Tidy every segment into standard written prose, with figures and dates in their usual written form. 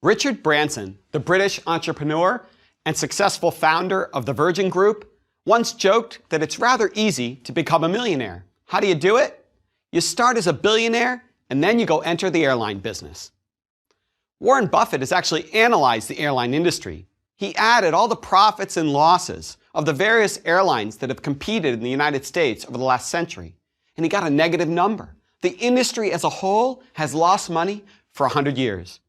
Richard Branson, the British entrepreneur and successful founder of the Virgin Group, once joked that it's rather easy to become a millionaire. How do you do it? You start as a billionaire and then you go enter the airline business. Warren Buffett has actually analyzed the airline industry. He added all the profits and losses of the various airlines that have competed in the United States over the last century, and he got a negative number. The industry as a whole has lost money for 100 years.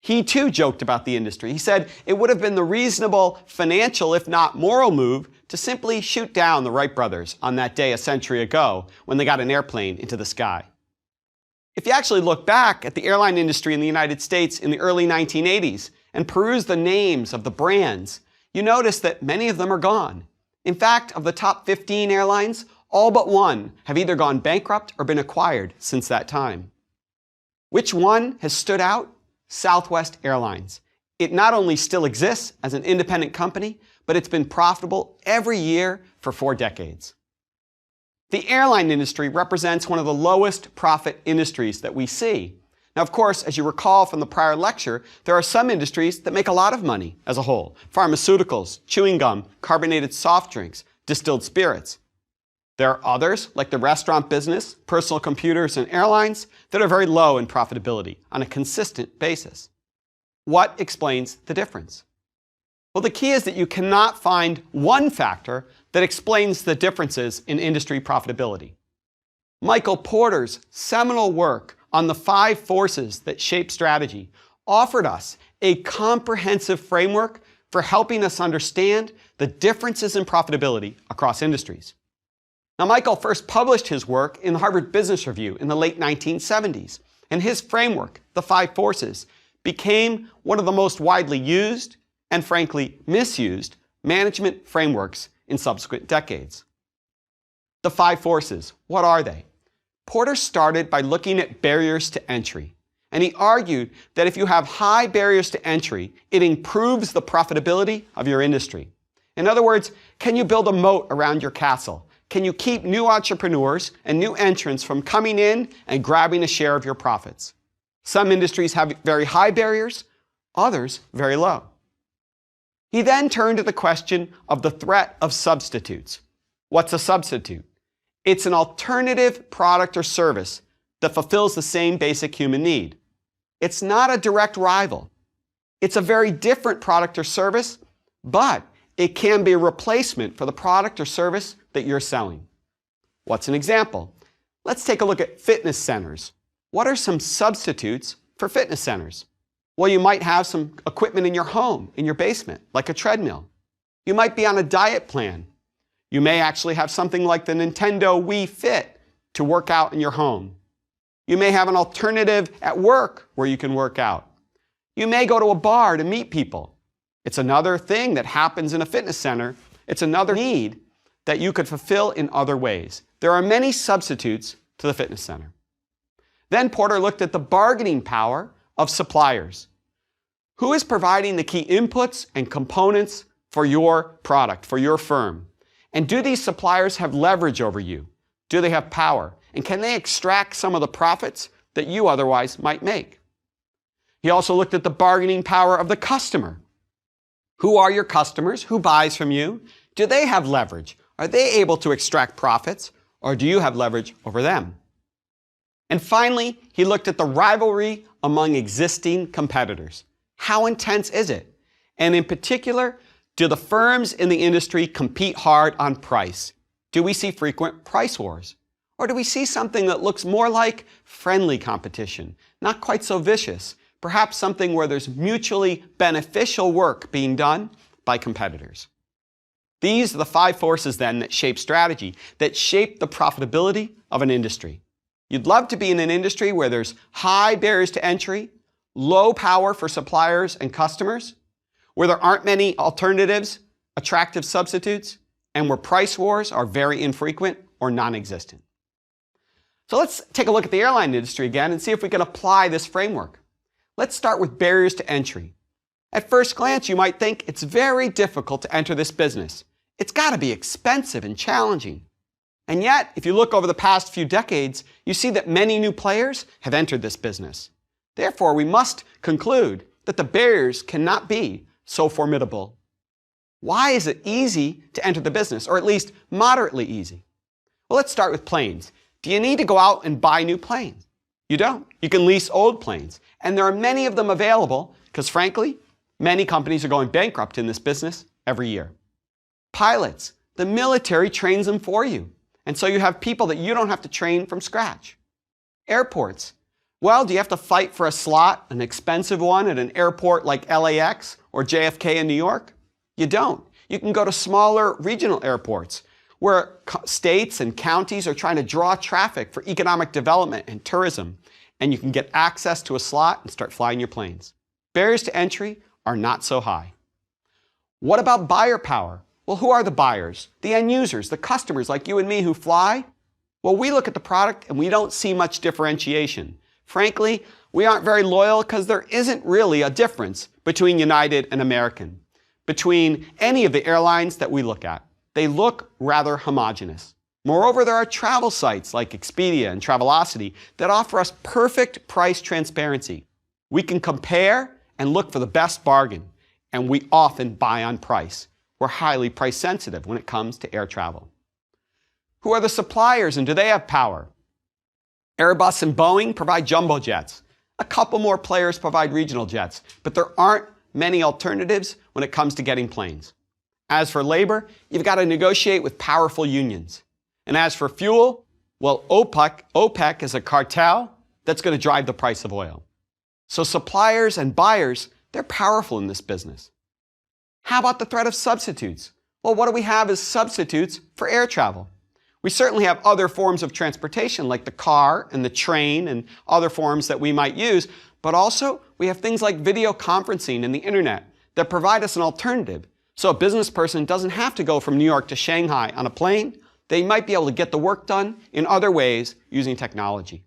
He too joked about the industry. He said it would have been the reasonable financial, if not moral move, to simply shoot down the Wright brothers on that day a century ago when they got an airplane into the sky. If you actually look back at the airline industry in the United States in the early 1980s and peruse the names of the brands, you notice that many of them are gone. In fact, of the top 15 airlines, all but one have either gone bankrupt or been acquired since that time. Which one has stood out? Southwest Airlines. It not only still exists as an independent company, but it's been profitable every year for 4 decades. The airline industry represents one of the lowest profit industries that we see. Now, of course, as you recall from the prior lecture, there are some industries that make a lot of money as a whole. Pharmaceuticals, chewing gum, carbonated soft drinks, distilled spirits. There are others, like the restaurant business, personal computers, and airlines, that are very low in profitability on a consistent basis. What explains the difference? Well, the key is that you cannot find one factor that explains the differences in industry profitability. Michael Porter's seminal work on the 5 forces that shape strategy offered us a comprehensive framework for helping us understand the differences in profitability across industries. Now, Michael first published his work in the Harvard Business Review in the late 1970s, and his framework, the 5 forces, became one of the most widely used and frankly misused management frameworks in subsequent decades. The 5 forces, what are they? Porter started by looking at barriers to entry, and he argued that if you have high barriers to entry, it improves the profitability of your industry. In other words, can you build a moat around your castle? Can you keep new entrepreneurs and new entrants from coming in and grabbing a share of your profits? Some industries have very high barriers, others very low. He then turned to the question of the threat of substitutes. What's a substitute? It's an alternative product or service that fulfills the same basic human need. It's not a direct rival. It's a very different product or service, but it can be a replacement for the product or service that you're selling. What's an example? Let's take a look at fitness centers. What are some substitutes for fitness centers? Well, you might have some equipment in your home, in your basement, like a treadmill. You might be on a diet plan. You may actually have something like the Nintendo Wii Fit to work out in your home. You may have an alternative at work where you can work out. You may go to a bar to meet people. It's another thing that happens in a fitness center. It's another need that you could fulfill in other ways. There are many substitutes to the fitness center. Then Porter looked at the bargaining power of suppliers. Who is providing the key inputs and components for your product, for your firm? And do these suppliers have leverage over you? Do they have power? And can they extract some of the profits that you otherwise might make? He also looked at the bargaining power of the customer. Who are your customers? Who buys from you? Do they have leverage? Are they able to extract profits, or do you have leverage over them? And finally, he looked at the rivalry among existing competitors. How intense is it? And in particular, do the firms in the industry compete hard on price? Do we see frequent price wars? Or do we see something that looks more like friendly competition, not quite so vicious, perhaps something where there's mutually beneficial work being done by competitors? These are the 5 forces then that shape strategy, that shape the profitability of an industry. You'd love to be in an industry where there's high barriers to entry, low power for suppliers and customers, where there aren't many alternatives, attractive substitutes, and where price wars are very infrequent or non-existent. So let's take a look at the airline industry again and see if we can apply this framework. Let's start with barriers to entry. At first glance, you might think it's very difficult to enter this business. It's got to be expensive and challenging. And yet, if you look over the past few decades, you see that many new players have entered this business. Therefore, we must conclude that the barriers cannot be so formidable. Why is it easy to enter the business, or at least moderately easy? Well, let's start with planes. Do you need to go out and buy new planes? You don't. You can lease old planes, and there are many of them available because, frankly, many companies are going bankrupt in this business every year. Pilots, the military trains them for you, and so you have people that you don't have to train from scratch. Airports. Well, do you have to fight for a slot, an expensive one, at an airport like LAX or JFK in New York? You don't. You can go to smaller regional airports where states and counties are trying to draw traffic for economic development and tourism, and you can get access to a slot and start flying your planes. Barriers to entry are not so high. What about buyer power? Well, who are the buyers? The end users, the customers like you and me who fly? Well, we look at the product and we don't see much differentiation. Frankly, we aren't very loyal because there isn't really a difference between United and American, between any of the airlines that we look at. They look rather homogeneous. Moreover, there are travel sites like Expedia and Travelocity that offer us perfect price transparency. We can compare and look for the best bargain, and we often buy on price. We're highly price sensitive when it comes to air travel. Who are the suppliers, and do they have power? Airbus and Boeing provide jumbo jets. A couple more players provide regional jets, but there aren't many alternatives when it comes to getting planes. As for labor, you've got to negotiate with powerful unions. And as for fuel, well, OPEC is a cartel that's going to drive the price of oil. So suppliers and buyers, they're powerful in this business. How about the threat of substitutes? Well, what do we have as substitutes for air travel? We certainly have other forms of transportation like the car and the train and other forms that we might use, but also we have things like video conferencing and the internet that provide us an alternative. So a business person doesn't have to go from New York to Shanghai on a plane. They might be able to get the work done in other ways using technology.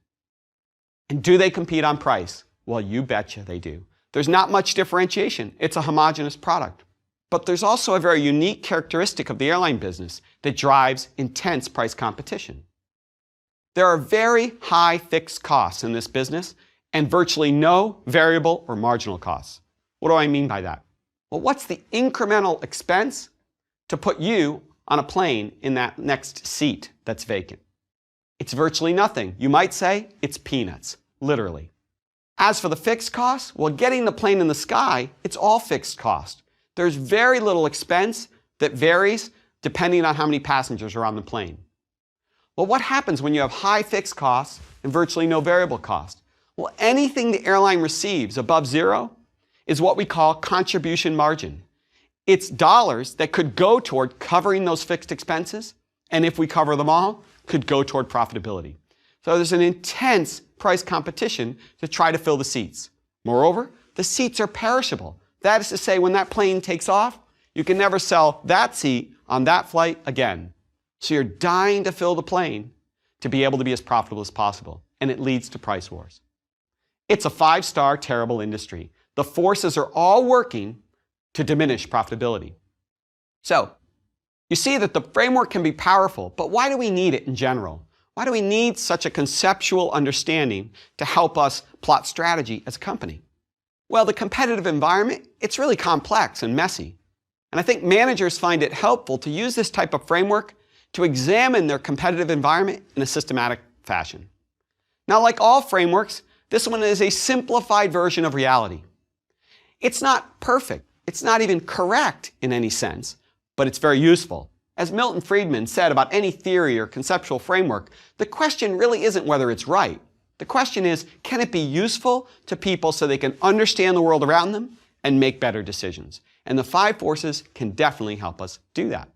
And do they compete on price? Well, you betcha they do. There's not much differentiation. It's a homogeneous product. But there's also a very unique characteristic of the airline business that drives intense price competition. There are very high fixed costs in this business and virtually no variable or marginal costs. What do I mean by that? Well, what's the incremental expense to put you on a plane in that next seat that's vacant? It's virtually nothing. You might say it's peanuts, literally. As for the fixed costs, well, getting the plane in the sky, it's all fixed cost. There's very little expense that varies depending on how many passengers are on the plane. Well, what happens when you have high fixed costs and virtually no variable cost? Well, anything the airline receives above zero is what we call contribution margin. It's dollars that could go toward covering those fixed expenses, and if we cover them all, could go toward profitability. So there's an intense price competition to try to fill the seats. Moreover, the seats are perishable. That is to say, when that plane takes off, you can never sell that seat on that flight again. So you're dying to fill the plane to be able to be as profitable as possible, and it leads to price wars. It's a five-star terrible industry. The forces are all working to diminish profitability. So, you see that the framework can be powerful, but why do we need it in general? Why do we need such a conceptual understanding to help us plot strategy as a company? Well, the competitive environment, it's really complex and messy. And I think managers find it helpful to use this type of framework to examine their competitive environment in a systematic fashion. Now, like all frameworks, this one is a simplified version of reality. It's not perfect. It's not even correct in any sense, but it's very useful. As Milton Friedman said about any theory or conceptual framework, the question really isn't whether it's right. The question is, can it be useful to people so they can understand the world around them and make better decisions? And the five forces can definitely help us do that.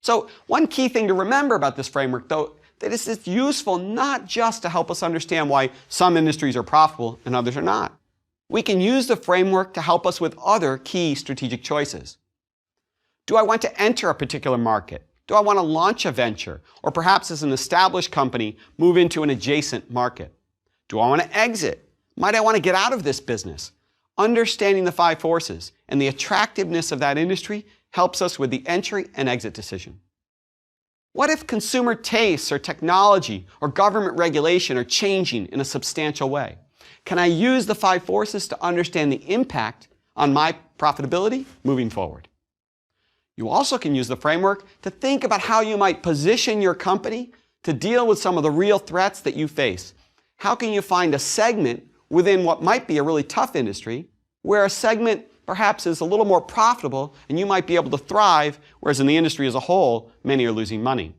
So one key thing to remember about this framework, though, that it's useful not just to help us understand why some industries are profitable and others are not. We can use the framework to help us with other key strategic choices. Do I want to enter a particular market? Do I want to launch a venture? Or perhaps as an established company, move into an adjacent market? Do I want to exit? Might I want to get out of this business? Understanding the five forces and the attractiveness of that industry helps us with the entry and exit decision. What if consumer tastes or technology or government regulation are changing in a substantial way? Can I use the 5 forces to understand the impact on my profitability moving forward? You also can use the framework to think about how you might position your company to deal with some of the real threats that you face. How can you find a segment within what might be a really tough industry where a segment perhaps is a little more profitable and you might be able to thrive, whereas in the industry as a whole, many are losing money.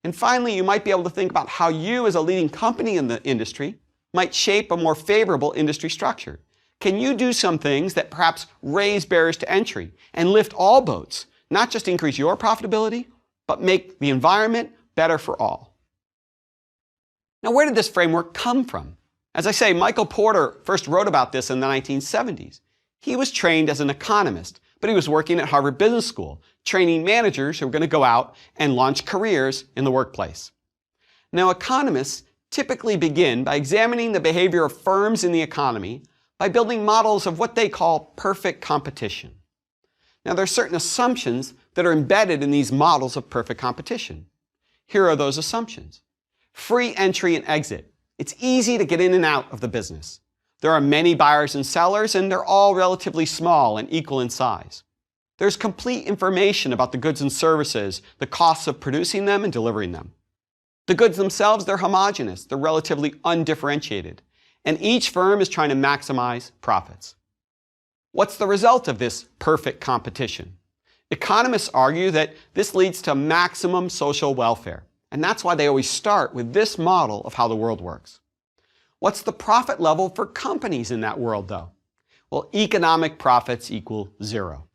And finally, you might be able to think about how you as a leading company in the industry might shape a more favorable industry structure. Can you do some things that perhaps raise barriers to entry and lift all boats, not just increase your profitability, but make the environment better for all? Now, where did this framework come from? As I say, Michael Porter first wrote about this in the 1970s. He was trained as an economist, but he was working at Harvard Business School, training managers who were going to go out and launch careers in the workplace. Now, economists typically begin by examining the behavior of firms in the economy by building models of what they call perfect competition. Now, there are certain assumptions that are embedded in these models of perfect competition. Here are those assumptions. Free entry and exit. It's easy to get in and out of the business. There are many buyers and sellers, and they're all relatively small and equal in size. There's complete information about the goods and services, the costs of producing them and delivering them. The goods themselves, they're homogeneous, they're relatively undifferentiated, and each firm is trying to maximize profits. What's the result of this perfect competition? Economists argue that this leads to maximum social welfare, and that's why they always start with this model of how the world works. What's the profit level for companies in that world, though? Well, economic profits equal 0.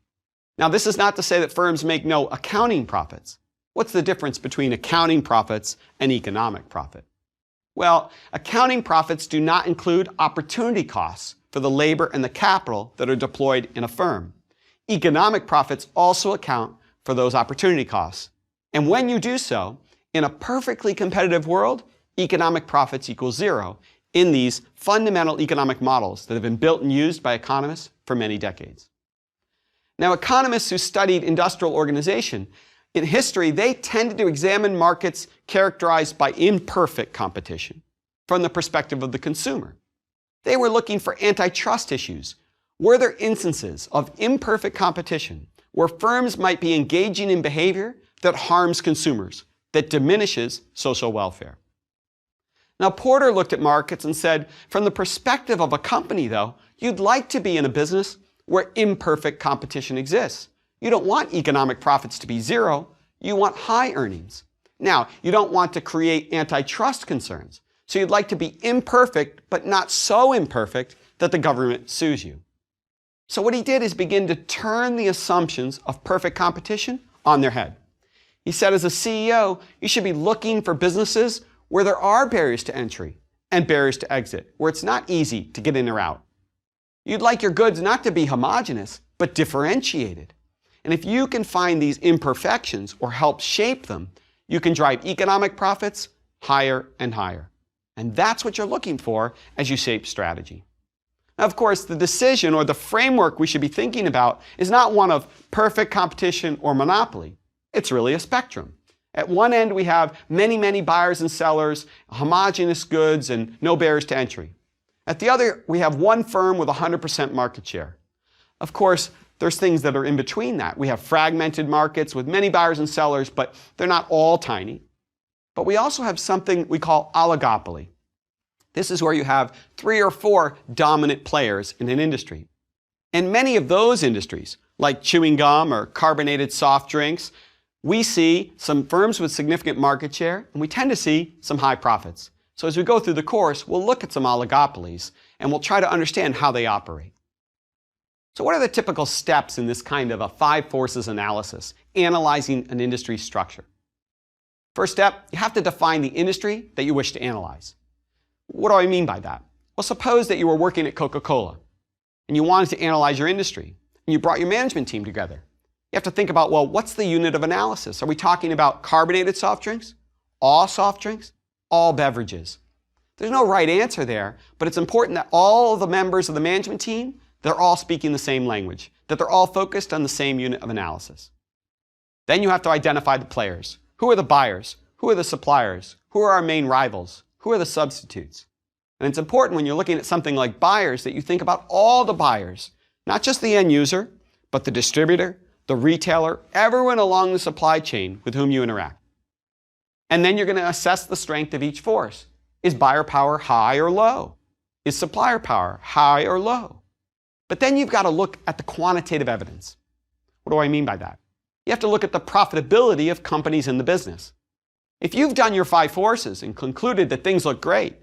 Now, this is not to say that firms make no accounting profits. What's the difference between accounting profits and economic profit? Well, accounting profits do not include opportunity costs for the labor and the capital that are deployed in a firm. Economic profits also account for those opportunity costs. And when you do so, in a perfectly competitive world, economic profits equal 0 in these fundamental economic models that have been built and used by economists for many decades. Now, economists who studied industrial organization, in history, they tended to examine markets characterized by imperfect competition from the perspective of the consumer. They were looking for antitrust issues. Were there instances of imperfect competition where firms might be engaging in behavior that harms consumers, that diminishes social welfare? Now, Porter looked at markets and said, from the perspective of a company, though, you'd like to be in a business where imperfect competition exists. You don't want economic profits to be 0. You want high earnings. Now, you don't want to create antitrust concerns. So you'd like to be imperfect, but not so imperfect that the government sues you. So what he did is begin to turn the assumptions of perfect competition on their head. He said, as a CEO, you should be looking for businesses where there are barriers to entry and barriers to exit, where it's not easy to get in or out. You'd like your goods not to be homogeneous, but differentiated. And if you can find these imperfections or help shape them, you can drive economic profits higher and higher. And that's what you're looking for as you shape strategy. Now, of course, the decision or the framework we should be thinking about is not one of perfect competition or monopoly. It's really a spectrum. At one end, we have many, many buyers and sellers, homogeneous goods, and no barriers to entry. At the other, we have one firm with 100% market share. Of course, there's things that are in between that. We have fragmented markets with many buyers and sellers, but they're not all tiny. But we also have something we call oligopoly. This is where you have 3 or 4 dominant players in an industry. And many of those industries, like chewing gum or carbonated soft drinks, we see some firms with significant market share, and we tend to see some high profits. So as we go through the course, we'll look at some oligopolies, and we'll try to understand how they operate. So what are the typical steps in this kind of a 5 forces analysis, analyzing an industry structure? First step, you have to define the industry that you wish to analyze. What do I mean by that? Well, suppose that you were working at Coca-Cola, and you wanted to analyze your industry, and you brought your management team together. You have to think about, well, what's the unit of analysis? Are we talking about carbonated soft drinks? All soft drinks? All beverages? There's no right answer there, but it's important that all of the members of the management team, they're all speaking the same language, that they're all focused on the same unit of analysis. Then you have to identify the players. Who are the buyers? Who are the suppliers? Who are our main rivals? Who are the substitutes? And it's important when you're looking at something like buyers that you think about all the buyers, not just the end user, but the distributor, the retailer, everyone along the supply chain with whom you interact. And then you're going to assess the strength of each force. Is buyer power high or low? Is supplier power high or low? But then you've got to look at the quantitative evidence. What do I mean by that? You have to look at the profitability of companies in the business. If you've done your 5 forces and concluded that things look great,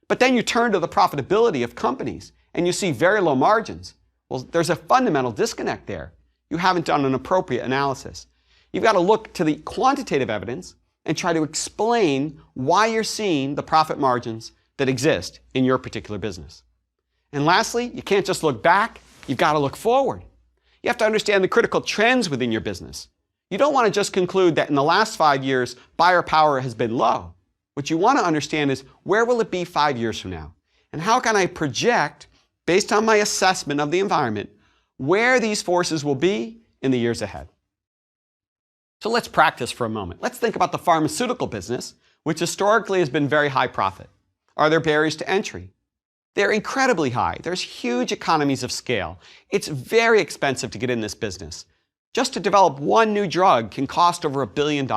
but then you turn to the profitability of companies and you see very low margins, well, there's a fundamental disconnect there. You haven't done an appropriate analysis. You've got to look to the quantitative evidence and try to explain why you're seeing the profit margins that exist in your particular business. And lastly, you can't just look back, you've got to look forward. You have to understand the critical trends within your business. You don't want to just conclude that in the last 5 years, buyer power has been low. What you want to understand is, where will it be 5 years from now? And how can I project, based on my assessment of the environment, where these forces will be in the years ahead? So let's practice for a moment. Let's think about the pharmaceutical business, which historically has been very high profit. Are there barriers to entry? They're incredibly high. There's huge economies of scale. It's very expensive to get in this business. Just to develop one new drug can cost over $1 billion.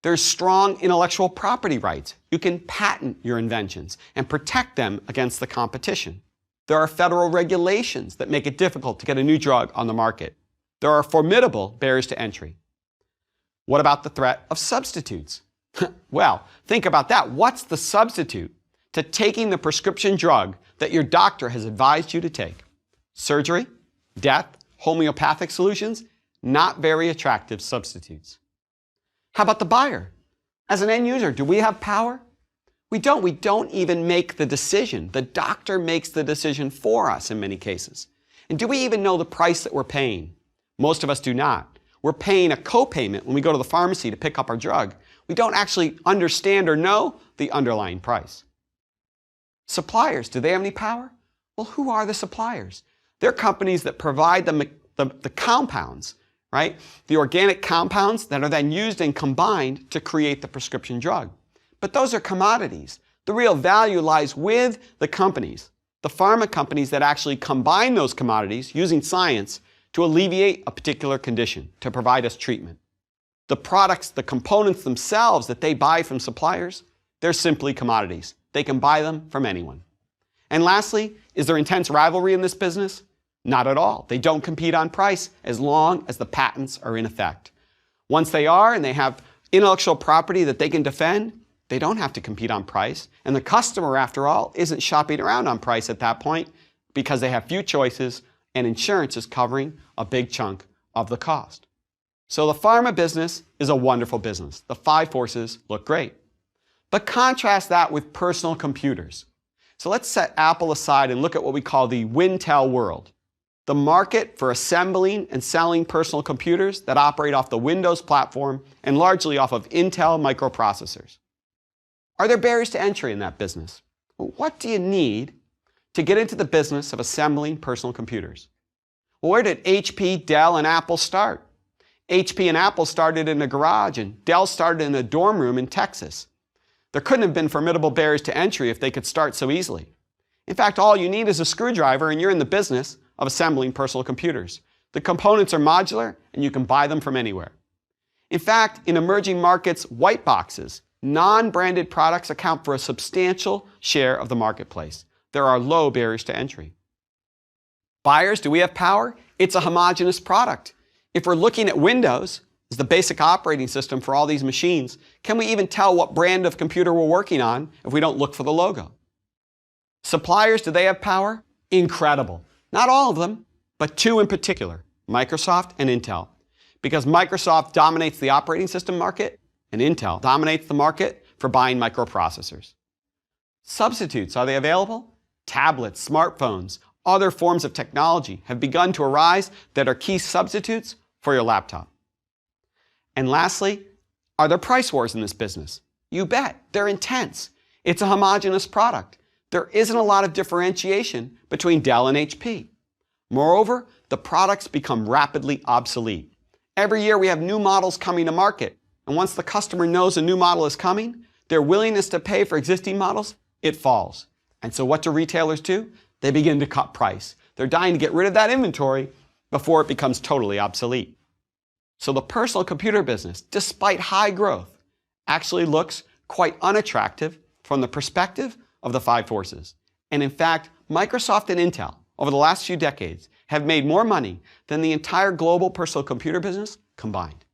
There's strong intellectual property rights. You can patent your inventions and protect them against the competition. There are federal regulations that make it difficult to get a new drug on the market. There are formidable barriers to entry. What about the threat of substitutes? Well, think about that. What's the substitute to taking the prescription drug that your doctor has advised you to take? Surgery, death, homeopathic solutions, not very attractive substitutes. How about the buyer? As an end user, do we have power? We don't. We don't even make the decision. The doctor makes the decision for us in many cases. And do we even know the price that we're paying? Most of us do not. We're paying a copayment when we go to the pharmacy to pick up our drug. We don't actually understand or know the underlying price. Suppliers, do they have any power? Well, who are the suppliers? They're companies that provide the compounds, right? The organic compounds that are then used and combined to create the prescription drug. But those are commodities. The real value lies with the companies, the pharma companies that actually combine those commodities using science to alleviate a particular condition, to provide us treatment. The products, the components themselves that they buy from suppliers, they're simply commodities. They can buy them from anyone. And lastly, is there intense rivalry in this business? Not at all. They don't compete on price as long as the patents are in effect. Once they are and they have intellectual property that they can defend, they don't have to compete on price. And the customer, after all, isn't shopping around on price at that point because they have few choices and insurance is covering a big chunk of the cost. So the pharma business is a wonderful business. The 5 forces look great. But contrast that with personal computers. So let's set Apple aside and look at what we call the Wintel world. The market for assembling and selling personal computers that operate off the Windows platform and largely off of Intel microprocessors. Are there barriers to entry in that business? Well, what do you need to get into the business of assembling personal computers? Well, where did HP, Dell, and Apple start? HP and Apple started in a garage, and Dell started in a dorm room in Texas. There couldn't have been formidable barriers to entry if they could start so easily. In fact, all you need is a screwdriver, and you're in the business of assembling personal computers. The components are modular, and you can buy them from anywhere. In fact, in emerging markets, white boxes, non-branded products account for a substantial share of the marketplace. There are low barriers to entry. Buyers, do we have power? It's a homogeneous product. If we're looking at Windows as the basic operating system for all these machines, can we even tell what brand of computer we're working on if we don't look for the logo? Suppliers, do they have power? Incredible. Not all of them, but 2 in particular, Microsoft and Intel. Because Microsoft dominates the operating system market, and Intel dominates the market for buying microprocessors. Substitutes, are they available? Tablets, smartphones, other forms of technology have begun to arise that are key substitutes for your laptop. And lastly, are there price wars in this business? You bet. They're intense. It's a homogeneous product. There isn't a lot of differentiation between Dell and HP. Moreover, the products become rapidly obsolete. Every year we have new models coming to market, and once the customer knows a new model is coming, their willingness to pay for existing models, it falls. And so what do retailers do? They begin to cut price. They're dying to get rid of that inventory before it becomes totally obsolete. So the personal computer business, despite high growth, actually looks quite unattractive from the perspective of the five forces. And in fact, Microsoft and Intel, over the last few decades, have made more money than the entire global personal computer business combined.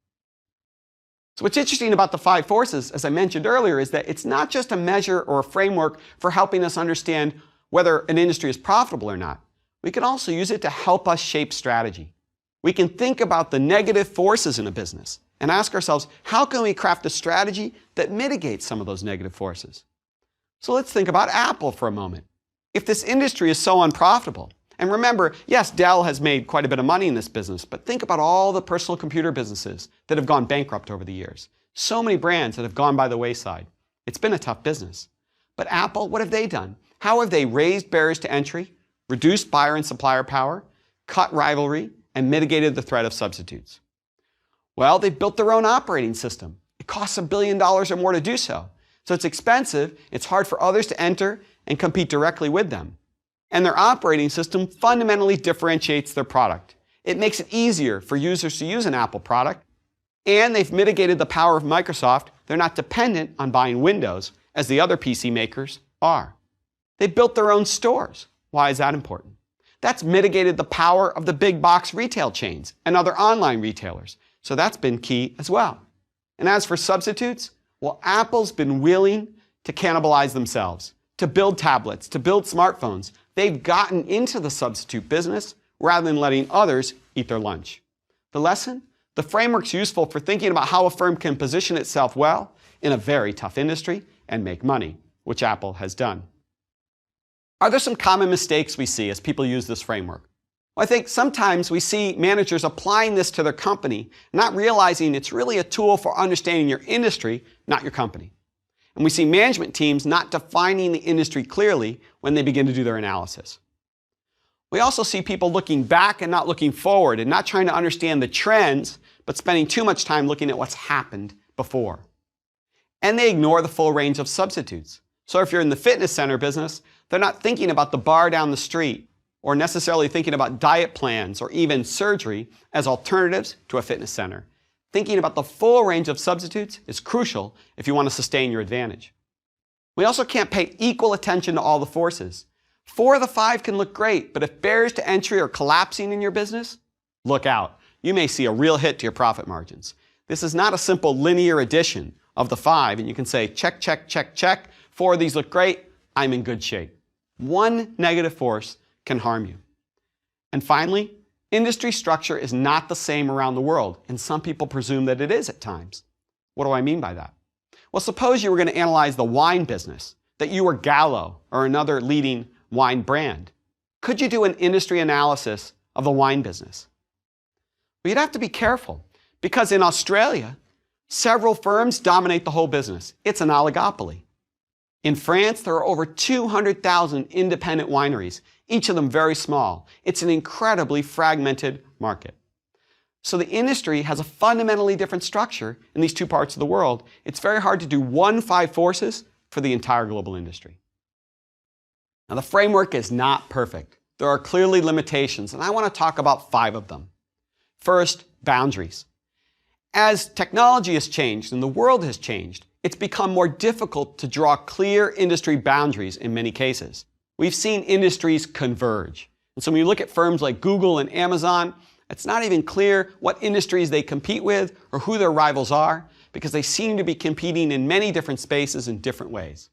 So what's interesting about the five forces, as I mentioned earlier, is that it's not just a measure or a framework for helping us understand whether an industry is profitable or not. We can also use it to help us shape strategy. We can think about the negative forces in a business and ask ourselves, how can we craft a strategy that mitigates some of those negative forces? So let's think about Apple for a moment. If this industry is so unprofitable, and remember, yes, Dell has made quite a bit of money in this business, but think about all the personal computer businesses that have gone bankrupt over the years. So many brands that have gone by the wayside. It's been a tough business. But Apple, what have they done? How have they raised barriers to entry, reduced buyer and supplier power, cut rivalry, and mitigated the threat of substitutes? Well, they've built their own operating system. It costs $1 billion or more to do so. So it's expensive, it's hard for others to enter and compete directly with them. And their operating system fundamentally differentiates their product. It makes it easier for users to use an Apple product, and they've mitigated the power of Microsoft. They're not dependent on buying Windows, as the other PC makers are. They built their own stores. Why is that important? That's mitigated the power of the big box retail chains and other online retailers. So that's been key as well. And as for substitutes, well, Apple's been willing to cannibalize themselves, to build tablets, to build smartphones. They've gotten into the substitute business rather than letting others eat their lunch. The lesson? The framework's useful for thinking about how a firm can position itself well in a very tough industry and make money, which Apple has done. Are there some common mistakes we see as people use this framework? Well, I think sometimes we see managers applying this to their company, not realizing it's really a tool for understanding your industry, not your company. And we see management teams not defining the industry clearly when they begin to do their analysis. We also see people looking back and not looking forward and not trying to understand the trends, but spending too much time looking at what's happened before. And they ignore the full range of substitutes. So if you're in the fitness center business, they're not thinking about the bar down the street or necessarily thinking about diet plans or even surgery as alternatives to a fitness center. Thinking about the full range of substitutes is crucial if you want to sustain your advantage. We also can't pay equal attention to all the forces. 4 of the 5 can look great, but if barriers to entry are collapsing in your business, look out. You may see a real hit to your profit margins. This is not a simple linear addition of the 5, and you can say, check, check, check, check. 4 of these look great. I'm in good shape. One negative force can harm you. And finally, industry structure is not the same around the world, and some people presume that it is at times. What do I mean by that? Well, suppose you were going to analyze the wine business, that you were Gallo or another leading wine brand. Could you do an industry analysis of the wine business? Well, you'd have to be careful, because in Australia, several firms dominate the whole business. It's an oligopoly. In France, there are over 200,000 independent wineries, each of them very small. It's an incredibly fragmented market. So the industry has a fundamentally different structure in these two parts of the world. It's very hard to do one 5 forces for the entire global industry. Now, the framework is not perfect. There are clearly limitations, and I want to talk about 5 of them. First, boundaries. As technology has changed and the world has changed, it's become more difficult to draw clear industry boundaries in many cases. We've seen industries converge. And so when you look at firms like Google and Amazon, it's not even clear what industries they compete with or who their rivals are, because they seem to be competing in many different spaces in different ways.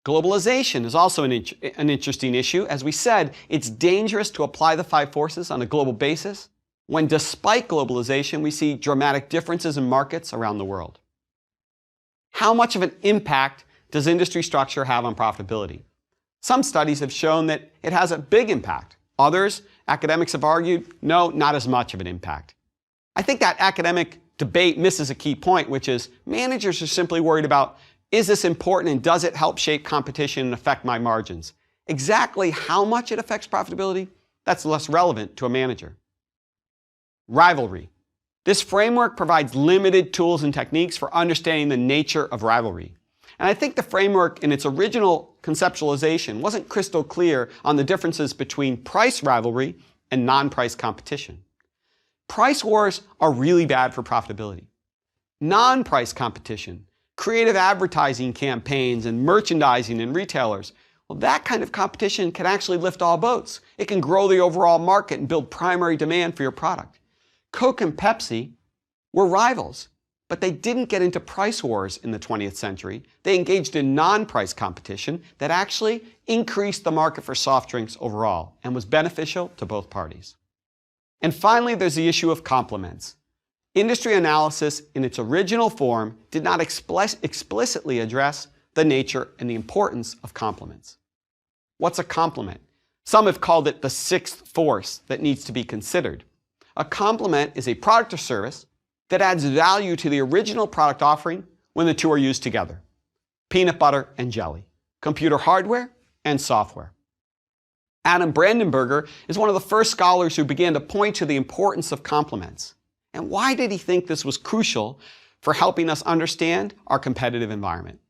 Globalization is also an interesting issue. As we said, it's dangerous to apply the 5 forces on a global basis when, despite globalization, we see dramatic differences in markets around the world. How much of an impact does industry structure have on profitability? Some studies have shown that it has a big impact. Others, academics have argued, no, not as much of an impact. I think that academic debate misses a key point, which is managers are simply worried about, is this important and does it help shape competition and affect my margins? Exactly how much it affects profitability, that's less relevant to a manager. Rivalry. This framework provides limited tools and techniques for understanding the nature of rivalry. And I think the framework in its original conceptualization wasn't crystal clear on the differences between price rivalry and non-price competition. Price wars are really bad for profitability. Non-price competition, creative advertising campaigns and merchandising and retailers, well, that kind of competition can actually lift all boats. It can grow the overall market and build primary demand for your product. Coke and Pepsi were rivals, but they didn't get into price wars in the 20th century. They engaged in non-price competition that actually increased the market for soft drinks overall and was beneficial to both parties. And finally, there's the issue of complements. Industry analysis in its original form did not explicitly address the nature and the importance of complements. What's a complement? Some have called it the sixth force that needs to be considered. A complement is a product or service that adds value to the original product offering when the two are used together. Peanut butter and jelly, computer hardware and software. Adam Brandenburger is one of the first scholars who began to point to the importance of complements. And why did he think this was crucial for helping us understand our competitive environment?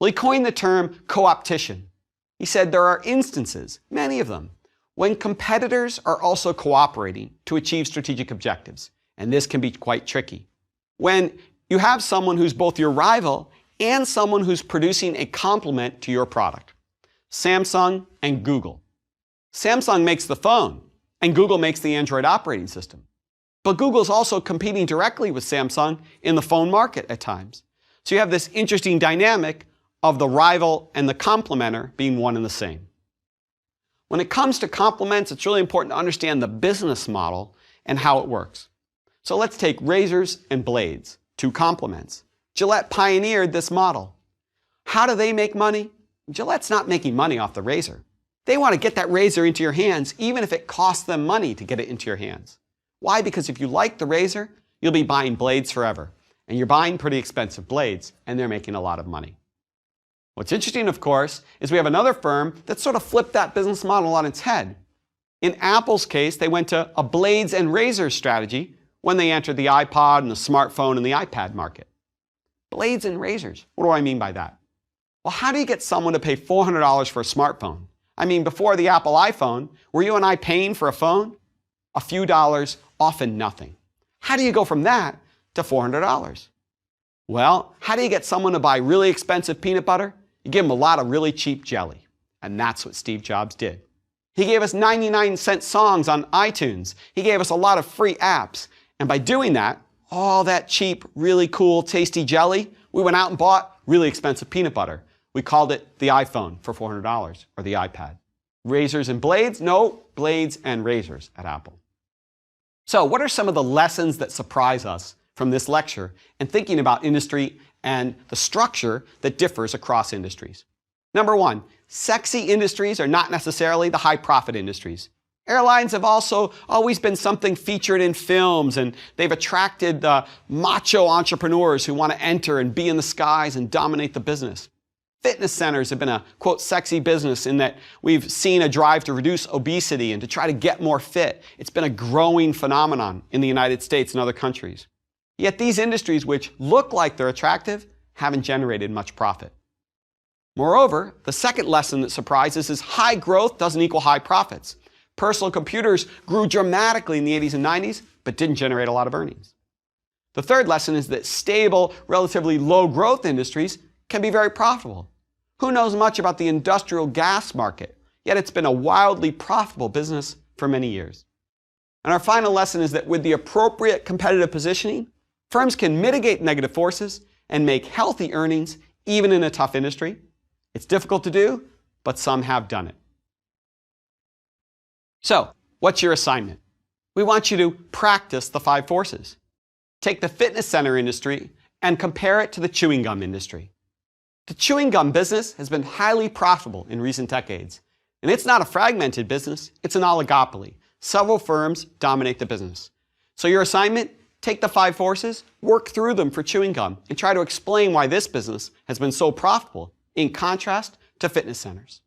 Well, he coined the term co-opetition. He said there are instances, many of them, when competitors are also cooperating to achieve strategic objectives. And this can be quite tricky. When you have someone who's both your rival and someone who's producing a complement to your product. Samsung and Google. Samsung makes the phone, and Google makes the Android operating system. But Google's also competing directly with Samsung in the phone market at times. So you have this interesting dynamic of the rival and the complementer being one and the same. When it comes to complements, it's really important to understand the business model and how it works. So let's take razors and blades, two complements. Gillette pioneered this model. How do they make money? Gillette's not making money off the razor. They want to get that razor into your hands, even if it costs them money to get it into your hands. Why? Because if you like the razor, you'll be buying blades forever. And you're buying pretty expensive blades, and they're making a lot of money. What's interesting, of course, is we have another firm that sort of flipped that business model on its head. In Apple's case, they went to a blades and razors strategy when they entered the iPod and the smartphone and the iPad market. Blades and razors. What do I mean by that? Well, how do you get someone to pay $400 for a smartphone? I mean, before the Apple iPhone, were you and I paying for a phone? A few dollars, often nothing. How do you go from that to $400? Well, how do you get someone to buy really expensive peanut butter? You give them a lot of really cheap jelly. And that's what Steve Jobs did. He gave us 99-cent songs on iTunes. He gave us a lot of free apps. And by doing that, all that cheap, really cool, tasty jelly, we went out and bought really expensive peanut butter. We called it the iPhone for $400, or the iPad. Razors and blades? No, blades and razors at Apple. So what are some of the lessons that surprise us from this lecture and thinking about industry and the structure that differs across industries? Number one, sexy industries are not necessarily the high-profit industries. Airlines have also always been something featured in films, and they've attracted the macho entrepreneurs who want to enter and be in the skies and dominate the business. Fitness centers have been a, quote, sexy business in that we've seen a drive to reduce obesity and to try to get more fit. It's been a growing phenomenon in the United States and other countries. Yet these industries, which look like they're attractive, haven't generated much profit. Moreover, the second lesson that surprises is high growth doesn't equal high profits. Personal computers grew dramatically in the 80s and 90s, but didn't generate a lot of earnings. The third lesson is that stable, relatively low growth industries can be very profitable. Who knows much about the industrial gas market? Yet it's been a wildly profitable business for many years. And our final lesson is that with the appropriate competitive positioning, firms can mitigate negative forces and make healthy earnings even in a tough industry. It's difficult to do, but some have done it. So, what's your assignment? We want you to practice the 5 forces. Take the fitness center industry and compare it to the chewing gum industry. The chewing gum business has been highly profitable in recent decades. And it's not a fragmented business, it's an oligopoly. Several firms dominate the business. So your assignment, take the 5 forces, work through them for chewing gum, and try to explain why this business has been so profitable in contrast to fitness centers.